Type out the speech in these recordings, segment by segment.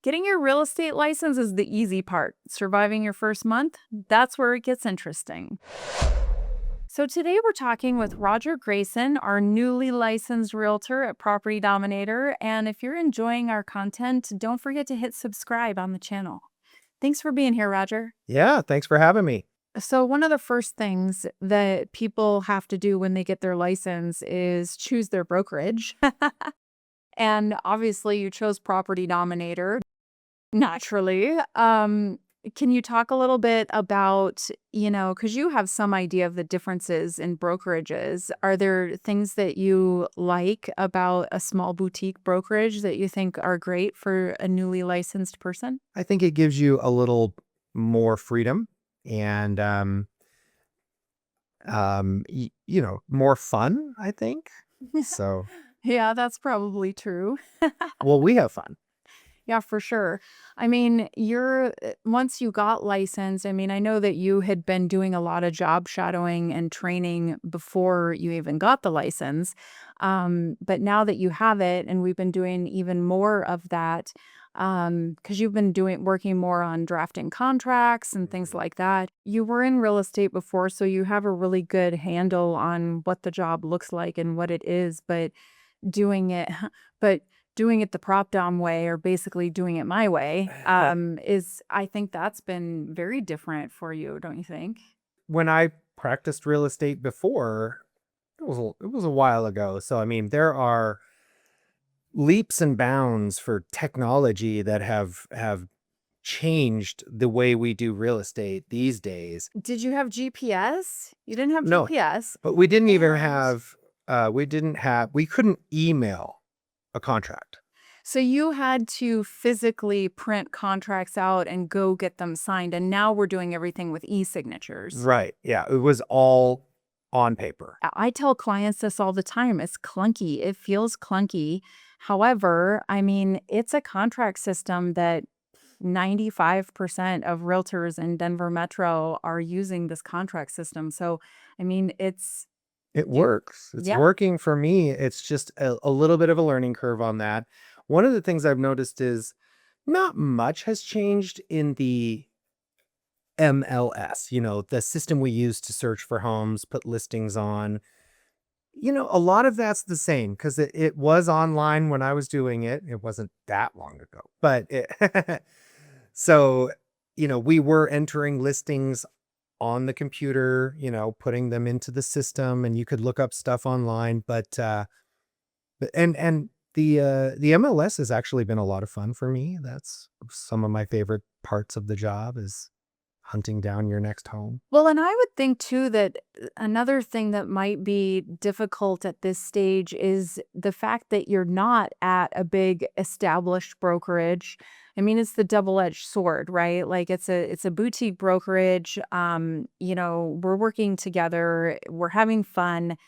Getting your real estate license is the easy part. Surviving your first month, that's where it gets interesting. So today we're talking with Roger Grayson, our newly licensed realtor at Property Dominator. And if you're enjoying our content, don't forget to hit subscribe on the channel. Thanks for being here, Roger. Yeah, thanks for having me. So one of the first things that people have to do when they get their license is choose their brokerage. And obviously you chose Property Dominator, naturally. Can you talk a little bit about, because you have some idea of the differences in brokerages. Are there things that you like about a small boutique brokerage that you think are great for a newly licensed person? I think it gives you a little more freedom and more fun, I think. So, Yeah, that's probably true. well, we have fun. Yeah, for sure. I mean, once you got licensed, I mean, I know that you had been doing a lot of job shadowing and training before you even got the license. But now that you have it, and we've been doing even more of that, because you've been working more on drafting contracts and things like that. You were in real estate before, so you have a really good handle on what the job looks like and what it is, doing it, but doing it the prop dom way, or basically doing it my way, I think that's been very different for you, don't you think? When I practiced real estate before, it was a while ago. So, I mean, there are leaps and bounds for technology that have changed the way we do real estate these days. Did you have GPS? You didn't have No, GPS. but we didn't even And we couldn't email a contract. so you had to physically print contracts out and go get them signed. And now we're doing everything with e-signatures. Right. Yeah. It was all on paper. I tell clients this all the time. It's clunky. It feels clunky. However, I mean, it's a contract system that 95% of realtors in Denver Metro are using this contract system. So, I mean, It works. It's yeah. working for me. It's just a little bit of a learning curve on that. One of the things I've noticed is not much has changed in the MLS, the system we use to search for homes, put listings on. A lot of that's the same because it was online when I was doing it. It wasn't that long ago, but so, we were entering listings on the computer, putting them into the system, and you could look up stuff online. And the MLS has actually been a lot of fun for me. That's some of my favorite parts of the job is hunting down your next home. Well, and I would think too that another thing that might be difficult at this stage is the fact that you're not at a big established brokerage. I mean, it's the double-edged sword, right? Like it's a boutique brokerage. We're working together, we're having fun,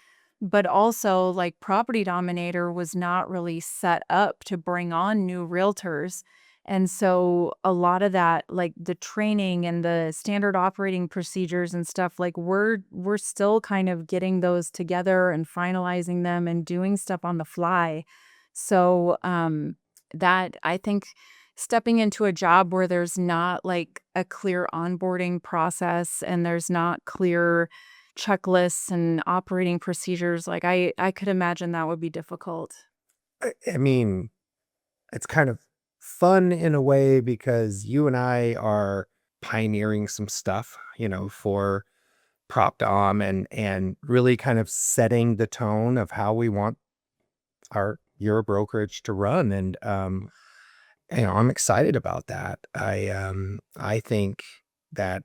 but also like Property Dominator was not really set up to bring on new realtors. And so a lot of that, like the training and the standard operating procedures and stuff, like we're still kind of getting those together and finalizing them and doing stuff on the fly. So that I think stepping into a job where there's not like a clear onboarding process and there's not clear checklists and operating procedures, like I could imagine that would be difficult. I mean, it's kind of fun in a way because you and I are pioneering some stuff, for prop dom and really kind of setting the tone of how we want your brokerage to run. And I'm excited about that. I think that,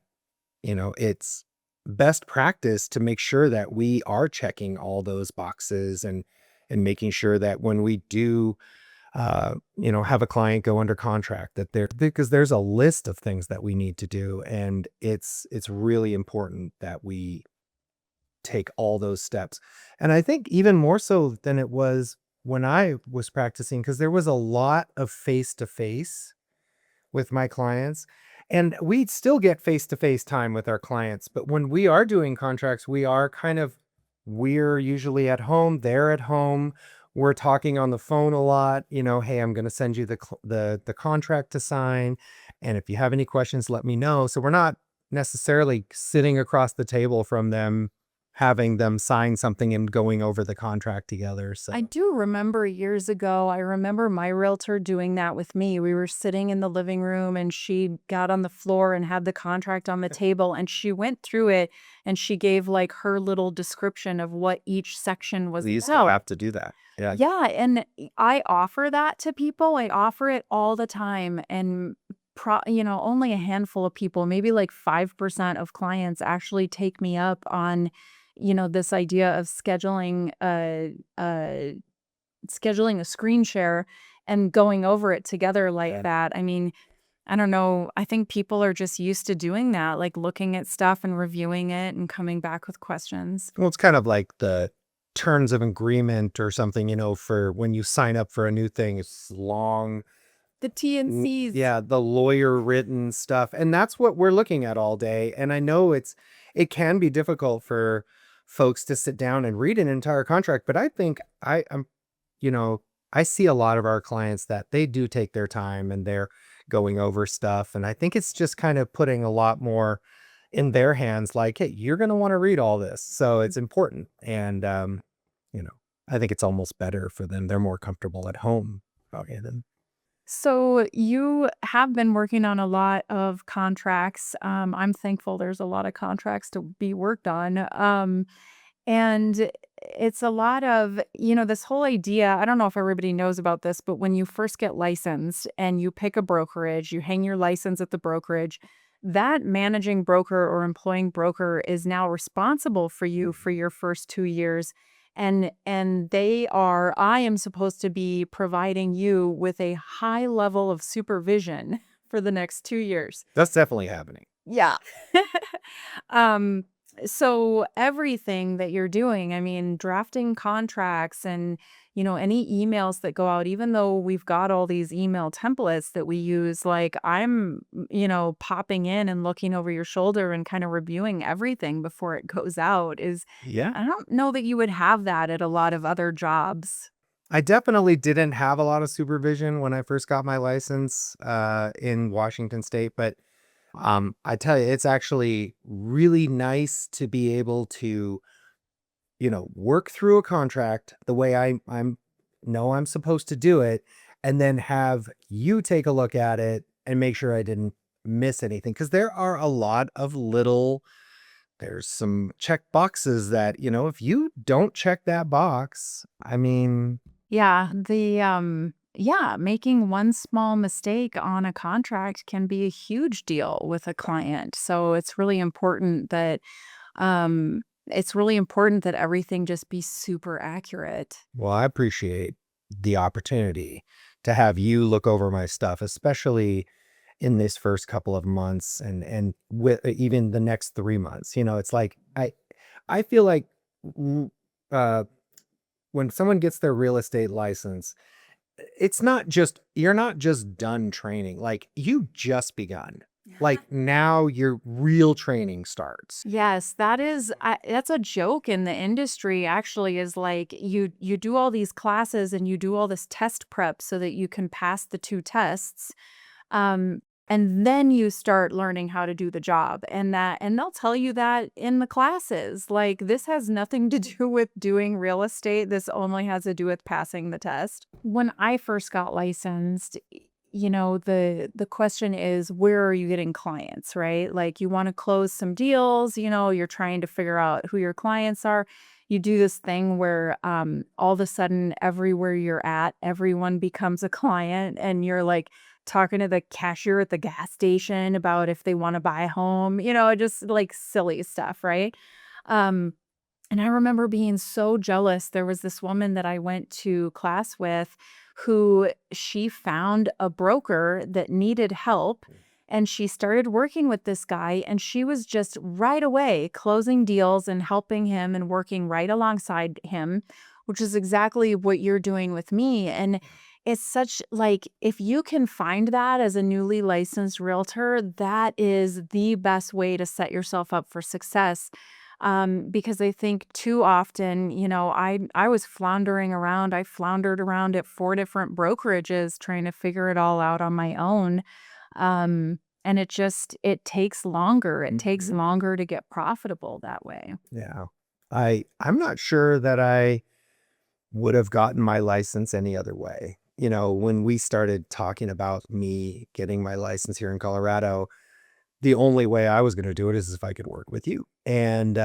it's best practice to make sure that we are checking all those boxes and making sure that when we do have a client go under contract because there's a list of things that we need to do. And it's really important that we take all those steps. And I think even more so than it was when I was practicing, because there was a lot of face-to-face with my clients. And we'd still get face-to-face time with our clients. But when we are doing contracts, we're usually at home, they're at home. we're talking on the phone a lot, hey, I'm going to send you the contract to sign, and if you have any questions, let me know. So we're not necessarily sitting across the table from them, having them sign something and going over the contract together. So I do remember years ago, I remember my realtor doing that with me. We were sitting in the living room and she got on the floor and had the contract on the table and she went through it and she gave like her little description of what each section was we used to about. have to do that. Yeah. Yeah, and I offer that to people. I offer it all the time and only a handful of people, screen like 5% of clients actually take me up on, this idea of scheduling a screen share and going over it together like Yeah. that. I mean, I don't know. I think people are just used to doing that, like looking at stuff and reviewing it and coming back with questions. Well, it's kind of like the terms of agreement or something, for when you sign up for a new thing. It's long. The TNCs. Yeah, the lawyer written stuff. And that's what we're looking at all day. And I know it can be difficult for folks to sit down and read an entire contract, but I think I'm, you know, I see a lot of our clients that they do take their time and they're going over stuff. And I think it's just kind of putting a lot more in their hands, like, hey, you're going to want to read all this. So it's important. And, you know, I think it's almost better for them. They're more comfortable at home. Okay, then. So you have been working on a lot of contracts. I'm thankful there's a lot of contracts to be worked on. And it's a lot of, this whole idea. I don't know if everybody knows about this, but when you first get licensed and you pick a brokerage, you hang your license at the brokerage, that managing broker or employing broker is now responsible for you for your first 2 years. And I am supposed to be providing you with a high level of supervision for the next 2 years. That's definitely happening. Yeah. Um, so everything that you're doing, I mean, drafting contracts and, any emails that go out, even though we've got all these email templates that we use, like I'm, popping in and looking over your shoulder and kind of reviewing everything before it goes out Yeah. I don't know that you would have that at a lot of other jobs. I definitely didn't have a lot of supervision when I first got my license in Washington State, but I tell you, it's actually really nice to be able to, work through a contract the way I'm know I'm supposed to do it, and then have you take a look at it and make sure I didn't miss anything. Because there are a lot of there's some check boxes that, if you don't check that box, I mean, Making one small mistake on a contract can be a huge deal with a client. So it's really important that everything just be super accurate. well, I appreciate the opportunity to have you look over my stuff, especially in this first couple of months and with even the next 3 months. It's like I feel like w- uh, when someone gets their real estate license, you're not just done training. Like you just begun. Like now your real training starts. Yes, that's a joke in the industry actually is like you do all these classes and you do all this test prep so that you can pass the two tests. Um, and then you start learning how to do the job and they'll tell you that in the classes. Like this has nothing to do with doing real estate. This only has to do with passing the test. When I first got licensed, the question is where are you getting clients, right? Like you want to close some deals, you're trying to figure out who your clients are. You do this thing where all of a sudden everywhere you're at, everyone becomes a client and you're like talking to the cashier at the gas station about if they want to buy a home, just like silly stuff, right? Um, and I remember being so jealous. There was this woman that I went to class with who she found a broker that needed help. And she started working with this guy, and she was just right away closing deals and helping him and working right alongside him, which is exactly what you're doing with me. And it's such like if you can find that as a newly licensed realtor, that is the best way to set yourself up for success Because I think too often, I was floundering around. I floundered around at 4 different brokerages trying to figure it all out on my own. And it takes longer. It takes Mhm. longer to get profitable that way. Yeah. I'm not sure that I would have gotten my license any other way. When we started talking about me getting my license here in Colorado, the only way I was going to do it is if I could work with you. And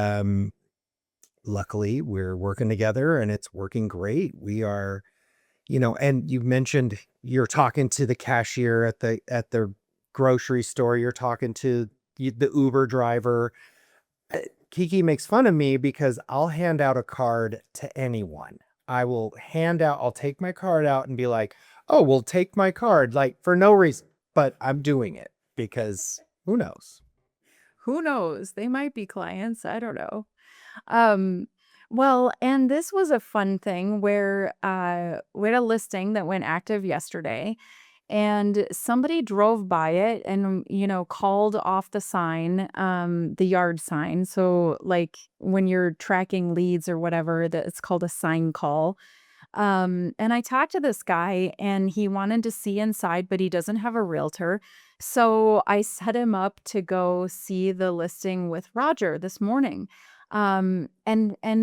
luckily, we're working together and it's working great. We are, and you mentioned you're talking to the cashier at the grocery store. You're talking to the Uber driver. Kiki makes fun of me because I'll hand out a card to anyone. I'll take my card out and be like, oh, well, take my card, like for no reason, but I'm doing it because who knows? Who knows? They might be clients. I don't know. Um, well, and this was a fun thing where we had a listing that went active yesterday, and somebody drove by it and called off the sign, the yard sign. So like when you're tracking leads or whatever, that it's called a sign call. And I talked to this guy and he wanted to see inside, but he doesn't have a realtor. So I set him up to go see the listing with Roger this morning. And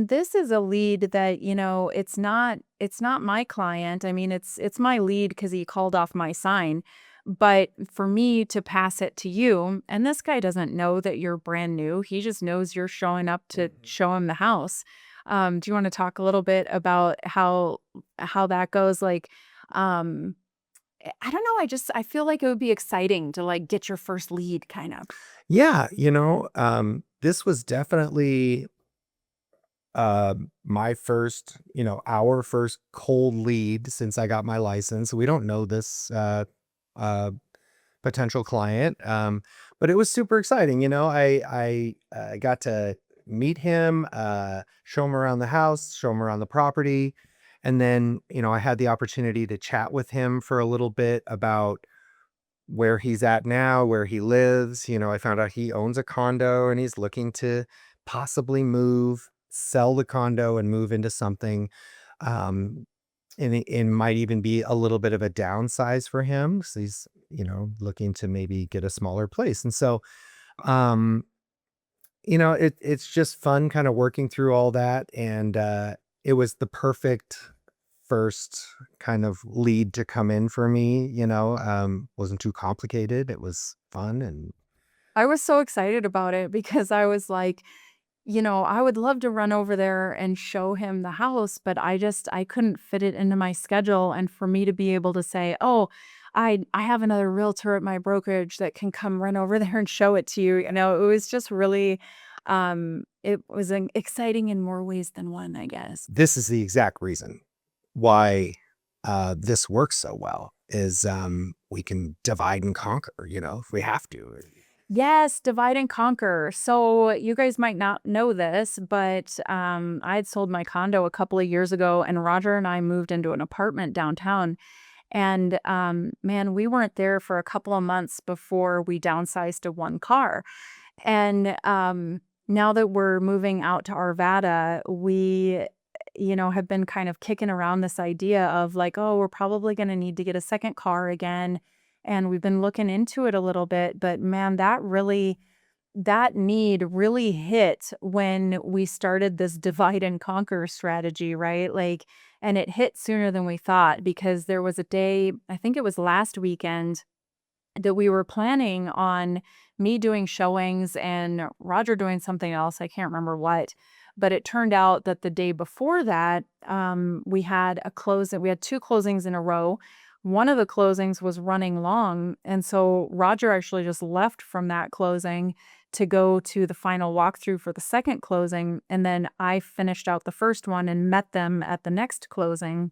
this is a lead that, it's not my client. I mean, it's my lead because he called off my sign. But for me to pass it to you, and this guy doesn't know that you're brand new. He just knows you're showing up to show him the house. Do you want to talk a little bit about how that goes? Like, um, I don't know. I feel like it would be exciting to like get your first lead, kind of. Yeah, this was definitely my first, our first cold lead since I got my license. We don't know this uh potential client. But it was super exciting. I got to meet him, show him around the house, show him around the property. And then, I had the opportunity to chat with him for a little bit about where he's at now, where he lives. I found out he owns a condo and he's looking to possibly sell the condo and move into something. Um, and it might even be a little bit of a downsize for him. So he's, looking to maybe get a smaller place. And so, um, it's just fun kind of working through all that. And it was the perfect first kind of lead to come in for me, wasn't too complicated. It was fun and I was so excited about it because I was like, I would love to run over there and show him the house, but I couldn't fit it into my schedule. And for me to be able to say, oh, I have another realtor at my brokerage that can come run over there and show it to you. It was just really, it was exciting in more ways than one, I guess. this is the exact reason why this works so well is we can divide and conquer, if we have to. Yes, divide and conquer. So you guys might not know this, but I had sold my condo a couple of years ago, and Roger and I moved into an apartment downtown. And man, we weren't there for a couple of months before we downsized to one car. And now that we're moving out to Arvada, we, have been kind of kicking around this idea of like, oh, we're probably going to need to get a second car again. And we've been looking into it a little bit, but man, that need really hit when we started this divide and conquer strategy, right? Like, and it hit sooner than we thought because there was a day, I think it was last weekend, that we were planning on me doing showings and Roger doing something else. I can't remember what. But it turned out that the day before that, we had a close. We had two closings in a row. One of the closings was running long. And so Roger actually just left from that closing to go to the final walkthrough for the second closing. And then I finished out the first one and met them at the next closing.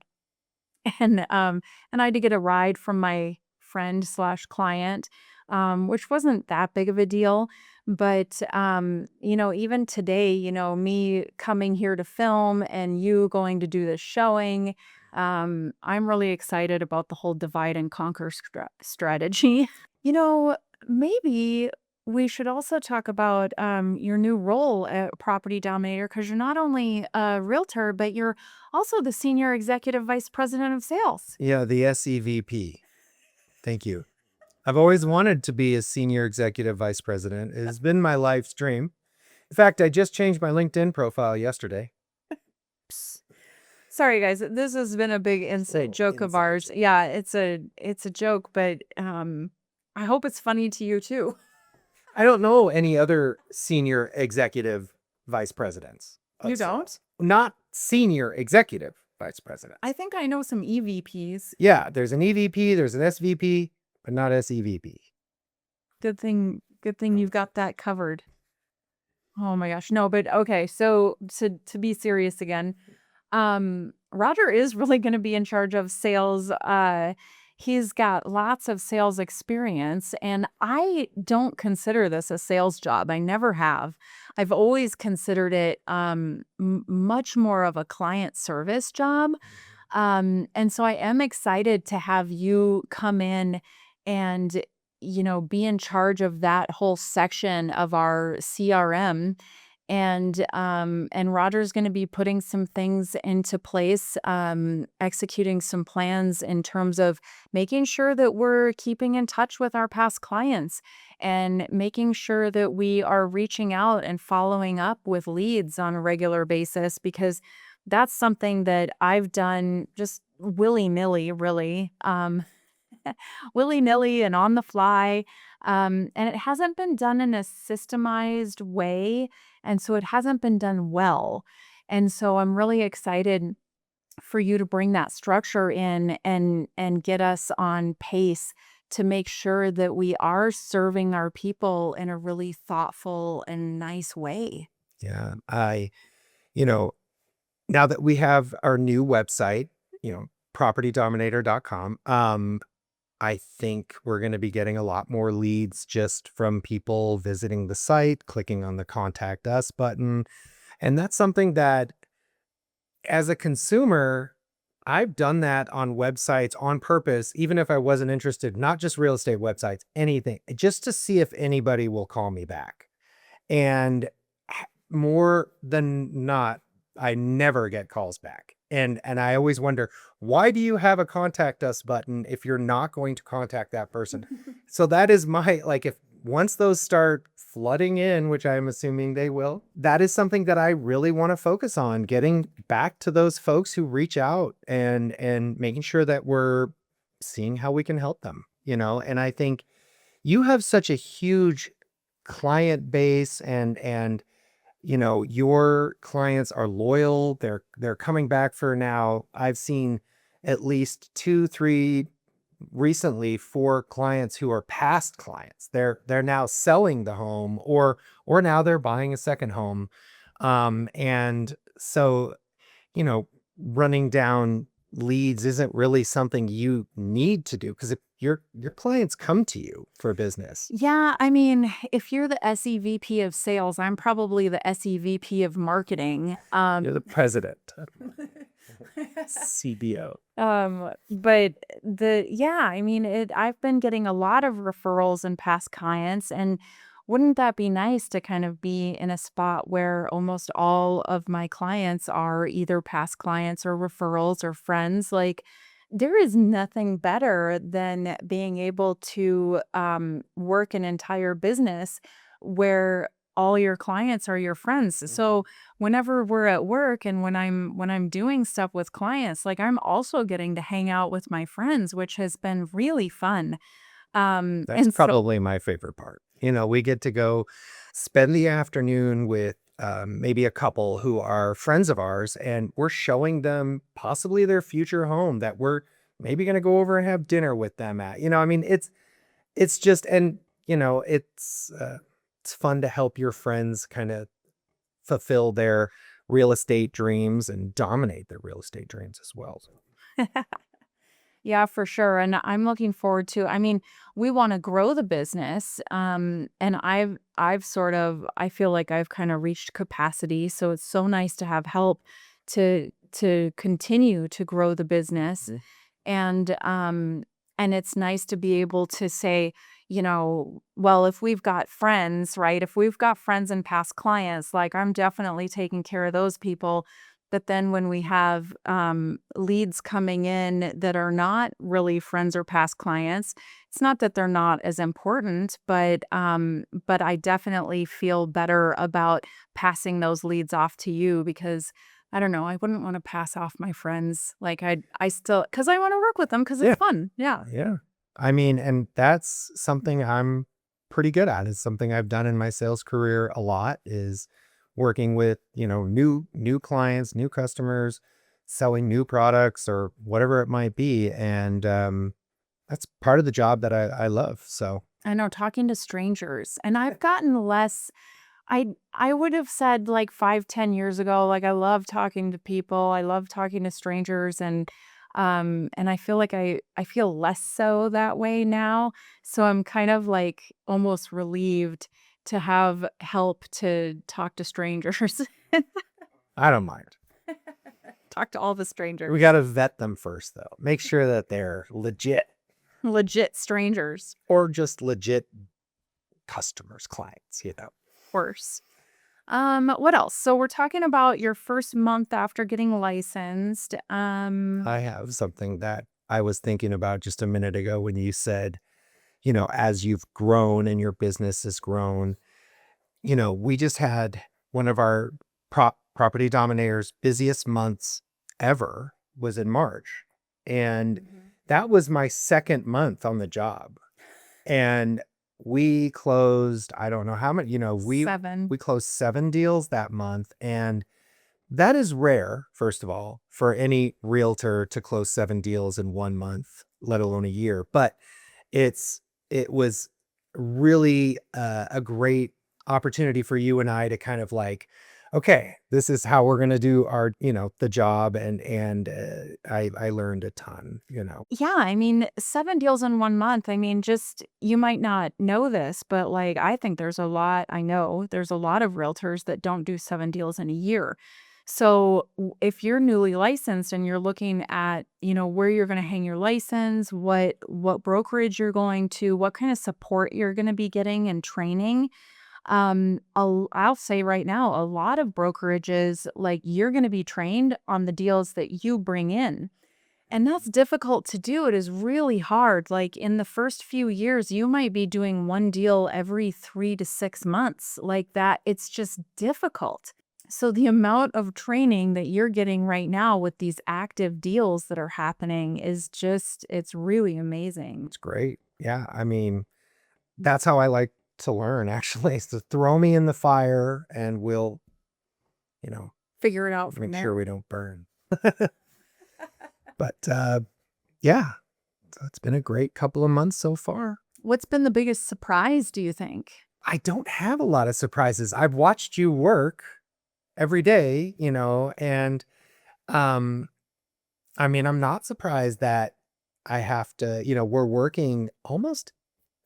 And I had to get a ride from my friend slash client, which wasn't that big of a deal. But even today, me coming here to film and you going to do the showing, I'm really excited about the whole divide and conquer strategy. Maybe we should also talk about your new role at Property Dominator, because you're not only a realtor, but you're also the Senior Executive Vice President of Sales. Yeah, the SEVP. Thank you. I've always wanted to be a senior executive vice president. It has been my life's dream. In fact, I just changed my LinkedIn profile yesterday. Psst. Sorry, guys. This has been a big inside Oh, joke of inside ours. joke. Yeah, it's a joke, but I hope it's funny to you too. I don't know any other senior executive vice presidents You of don't? sales. Not senior executive vice presidents. I think I know some EVPs. Yeah, there's an EVP, there's an SVP, but not SEVP. Good thing you've got that covered. Oh my gosh. No, but okay. So to be serious again, Roger is really going to be in charge of sales. He's got lots of sales experience, and I don't consider this a sales job. I never have. I've always considered it much more of a client service job. And so I am excited to have you come in and, be in charge of that whole section of our CRM. And Roger's going to be putting some things into place, executing some plans in terms of making sure that we're keeping in touch with our past clients and making sure that we are reaching out and following up with leads on a regular basis, because that's something that I've done just willy-nilly, really, willy-nilly and on the fly. And it hasn't been done in a systemized way, and so it hasn't been done well. And so I'm really excited for you to bring that structure in and get us on pace to make sure that we are serving our people in a really thoughtful and nice way. Yeah, you know, now that we have our new website, propertydominator.com, I think we're going to be getting a lot more leads just from people visiting the site, clicking on the contact us button. And that's something that as a consumer, I've done that on websites on purpose, even if I wasn't interested, not just real estate websites, anything, just to see if anybody will call me back. And more than not, I never get calls back. And I always wonder, why do you have a contact us button if you're not going to contact that person? So that is my, like, if once those start flooding in, which I'm assuming they will, that is something that I really want to focus on, getting back to those folks who reach out and making sure that we're seeing how we can help them, and I think you have such a huge client base and your clients are loyal. They're coming back for now. I've seen at least 2, 3, recently 4 clients who are past clients. They're now selling the home or now they're buying a second home. And so, you know, running down leads isn't really something you need to do because if your clients come to you for business. Yeah, I mean, if you're the SEVP of sales, I'm probably the SEVP of marketing. You're the president, CBO. But yeah, I mean, I've been getting a lot of referrals and past clients, and wouldn't that be nice to kind of be in a spot where almost all of my clients are either past clients or referrals or friends? Like, there is nothing better than being able to work an entire business where all your clients are your friends. So whenever we're at work and when I'm doing stuff with clients, like, I'm also getting to hang out with my friends, which has been really fun. That's And so probably my favorite part. We get to go spend the afternoon with maybe a couple who are friends of ours, and we're showing them possibly their future home that we're maybe going to go over and have dinner with them at. I mean, it's just, and it's fun to help your friends kind of fulfill their real estate dreams and dominate their real estate dreams as well. yeah, for sure. And I'm looking forward to, I mean, we want to grow the business. And I've sort of, I feel like I've kind of reached capacity. So it's so nice to have help to continue to grow the business. Mhm. And And it's nice to be able to say, well, if we've got friends, right? If we've got friends and past clients, like I'm definitely taking care of those people. But then when we have leads coming in that are not really friends or past clients, it's not that they're not as important, but I definitely feel better about passing those leads off to you because I don't know, I wouldn't want to pass off my friends. Like I still, because I want to work with them because Yeah. it's fun. Yeah. Yeah. I mean, and that's something I'm pretty good at. It's something I've done in my sales career a lot is working with, new clients, new customers, selling new products or whatever it might be. And that's part of the job that I love. So I know, talking to strangers. And I've gotten less. I would have said like 5, 10 years ago, like I love talking to people. I love talking to strangers and I feel like I feel less so that way now. So I'm kind of like almost relieved to have help to talk to strangers. I don't mind. Talk to all the We strangers. got to vet them first, though. Make sure that they're legit Legit strangers. or just legit customers, clients. Worse. What else? So we're talking about your first month after getting licensed. I have something that I was thinking about just a minute ago when you said, as you've grown and your business has grown, we just had one of our property dominators' busiest months ever was in March. And that was my second month on the job. And we closed, I don't know how many, 7. we closed 7 deals that month. And that is rare, first of all, for any realtor to close 7 deals in 1 month, let alone a year. But it was really a great opportunity for you and I to kind of like, okay, this is how we're going to do our, the job. And I learned a ton. Yeah, I mean, 7 deals in 1 month. I mean, just you might not know this, but like I think I know there's a lot of realtors that don't do 7 deals in a year. So if you're newly licensed and you're looking at, where you're going to hang your license, what brokerage you're going to, what kind of support you're going to be getting and training, I'll say right now, a lot of brokerages, like you're going to be trained on the deals that you bring in. And that's difficult to do. It is really hard. Like in the first few years, you might be doing one deal every 3 to 6 months. Like that, it's just difficult. So the amount of training that you're getting right now with these active deals that are happening is just, it's really amazing. It's great. Yeah. I mean, that's how I like to learn, actually, is to throw me in the fire and we'll, you know, Figure it out from make sure there. we don't burn. But yeah, so it's been a great couple of months so far. What's been the biggest surprise, do you think? I don't have a lot of surprises. I've watched you work every day, and um, I mean, I'm not surprised that I have to, we're working almost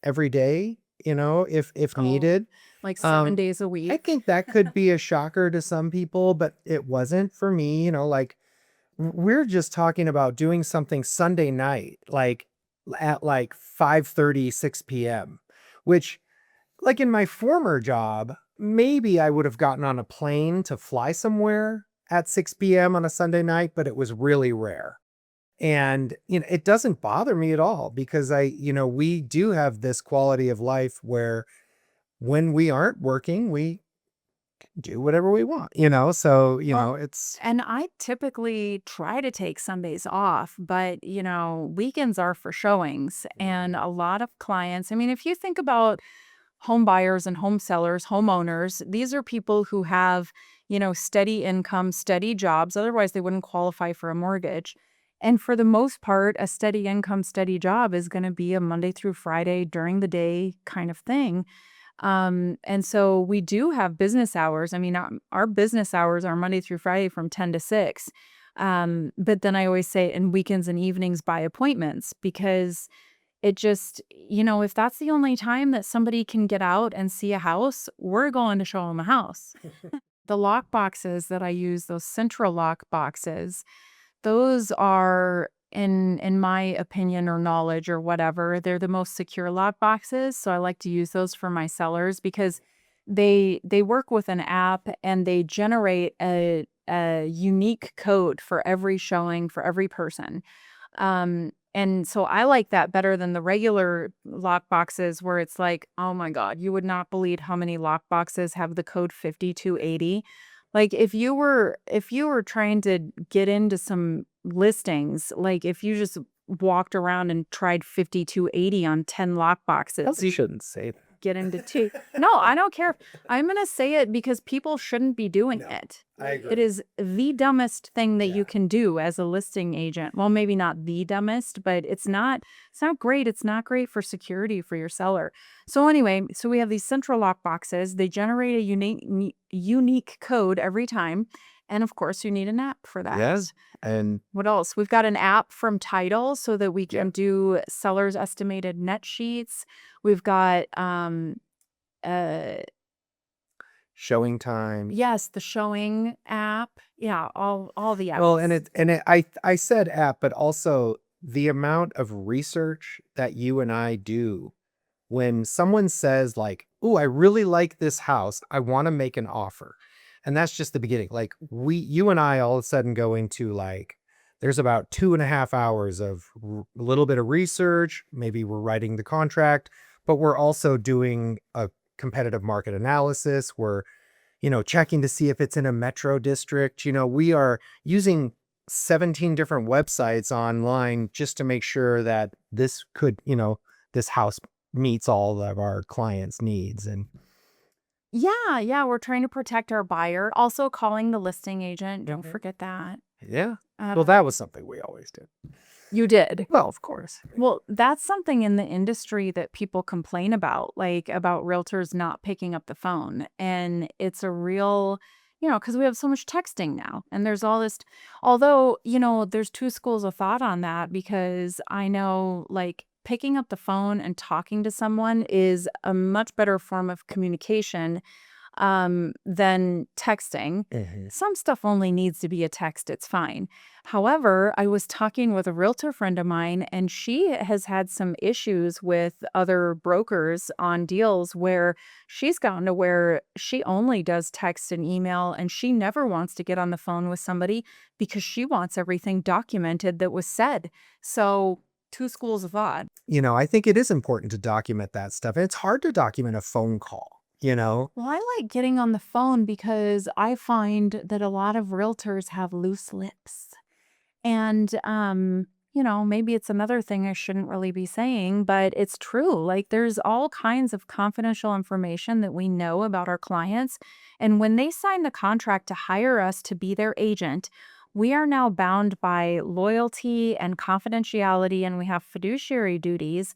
every day, if Oh, needed. like 7 Um, days a I week? think that could be a shocker to some people, but it wasn't for me, like we're just talking about doing something Sunday night, like at like 5:30, 6 p.m., which like in my former job, maybe I would have gotten on a plane to fly somewhere at 6 p.m. on a Sunday night, but it was really rare. And, it doesn't bother me at all because we do have this quality of life where when we aren't working, we do whatever we want, so, Well, it's and I typically try to take Sundays off, but weekends are for showings. And a lot of clients, I mean, if you think about home buyers and home sellers, homeowners, these are people who have, steady income, steady jobs. Otherwise, they wouldn't qualify for a mortgage. And for the most part, a steady income, steady job is going to be a Monday through Friday during the day kind of thing. And so we do have business hours. I mean, our business hours are Monday through Friday from 10 to 6. But then I always say, and weekends and evenings by appointments, because it just, if that's the only time that somebody can get out and see a house, we're going to show them a house. The lock boxes that I use, those central lock boxes, those are in my opinion or knowledge or whatever, they're the most secure lockboxes. So I like to use those for my sellers because they work with an app and they generate a unique code for every showing for every person. And so I like that better than the regular lock boxes where it's like, oh my God, you would not believe how many lock boxes have the code 5280. Like if you were trying to get into some listings, like if you just walked around and tried 5280 on 10 lock boxes, You shouldn't say that. get into two. No, I don't care. I'm going to say it because people shouldn't be doing No, it. I agree. It is the dumbest thing that Yeah. you can do as a listing agent. Well, maybe not the dumbest, but it's not great. It's not great for security for your seller. So anyway, so we have these central lock boxes. They generate a unique code every time. And of course, you need an app for that. Yes. And What else? We've got an app from Title so that we can Yep. do sellers estimated net sheets. We've got showing time. yes, the showing app. Yeah, all the apps. Well, I said app, but also the amount of research that you and I do when someone says like, "Oh, I really like this house. I want to make an offer." And that's just the beginning. Like you and I all of a sudden go into like, there's about 2.5 hours of a little bit of research. Maybe we're writing the contract, but we're also doing a competitive market analysis. We're, checking to see if it's in a metro district. We are using 17 different websites online just to make sure that this this house meets all of our clients' needs. And Yeah, we're trying to protect our buyer. Also calling the listing agent. Don't Mhm. forget that. yeah, well, Uh, that was something we always did. you did. Well, of course. Well, that's something in the industry that people complain about, like about realtors not picking up the phone. And it's a real, because we have so much texting now. And there's all this, although, there's two schools of thought on that because I know like picking up the phone and talking to someone is a much better form of communication than texting. Mhm. Some stuff only needs to be a text, it's fine. However, I was talking with a realtor friend of mine, and she has had some issues with other brokers on deals where she's gotten to where she only does text and email, and she never wants to get on the phone with somebody because she wants everything documented that was said. So, two schools of thought. I think it is important to document that stuff. And it's hard to document a phone call. Well, I like getting on the phone because I find that a lot of realtors have loose lips. And, maybe it's another thing I shouldn't really be saying, but it's true. Like, there's all kinds of confidential information that we know about our clients. And when they sign the contract to hire us to be their agent, we are now bound by loyalty and confidentiality, and we have fiduciary duties.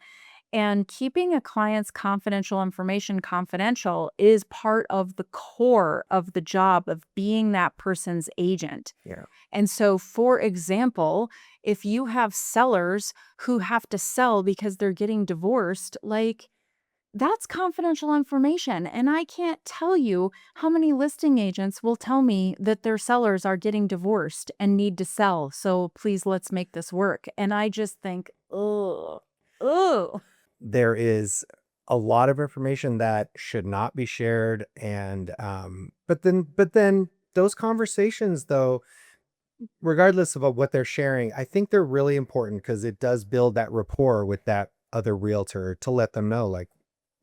And keeping a client's confidential information confidential is part of the core of the job of being that person's agent. Yeah. And so, for example, if you have sellers who have to sell because they're getting divorced, like that's confidential information. And I can't tell you how many listing agents will tell me that their sellers are getting divorced and need to sell. So please, let's make this work. And I just think, oh. There is a lot of information that should not be shared. And but then those conversations, though, regardless of what they're sharing, I think they're really important because it does build that rapport with that other realtor to let them know, like,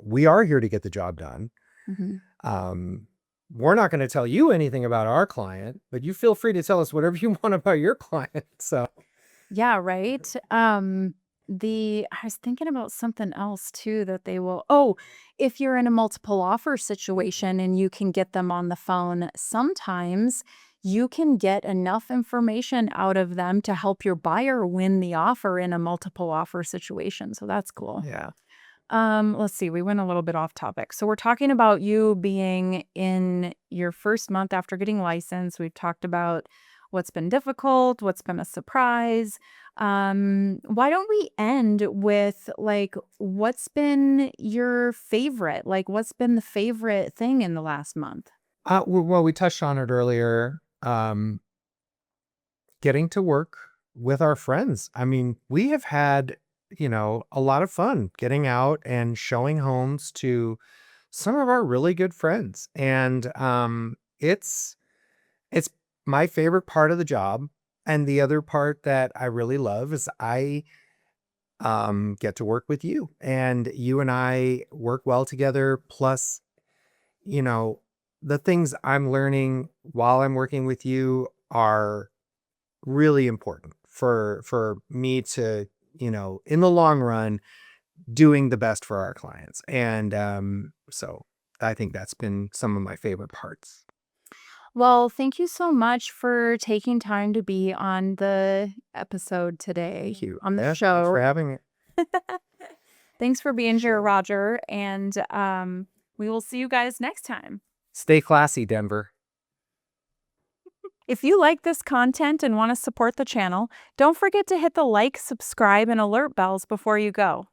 we are here to get the job done. Mhm. We're not going to tell you anything about our client, but you feel free to tell us whatever you want about your client. So Yeah, right. I was thinking about something else too that if you're in a multiple offer situation and you can get them on the phone, sometimes you can get enough information out of them to help your buyer win the offer in a multiple offer situation. So that's cool. yeah. Let's see, we went a little bit off topic. So we're talking about you being in your first month after getting licensed. We've talked about what's been difficult, what's been a surprise. Why don't we end with like what's been your favorite? Like what's been the favorite thing in the last month? Well, we touched on it earlier. Getting to work with our friends. I mean, we have had, a lot of fun getting out and showing homes to some of our really good friends. And it's my favorite part of the job. And the other part that I really love is I get to work with you, and you and I work well together. Plus, you know, the things I'm learning while I'm working with you are really important for me to, in the long run, doing the best for our clients. And so I think that's been some of my favorite parts. Well, thank you so much for taking time to be on the episode today, Thank you. on the Yeah, thanks for show. having me. Thanks for being here, Sure. Roger, and we will see you guys next time. Stay classy, Denver. If you like this content and want to support the channel, don't forget to hit the like, subscribe, and alert bells before you go.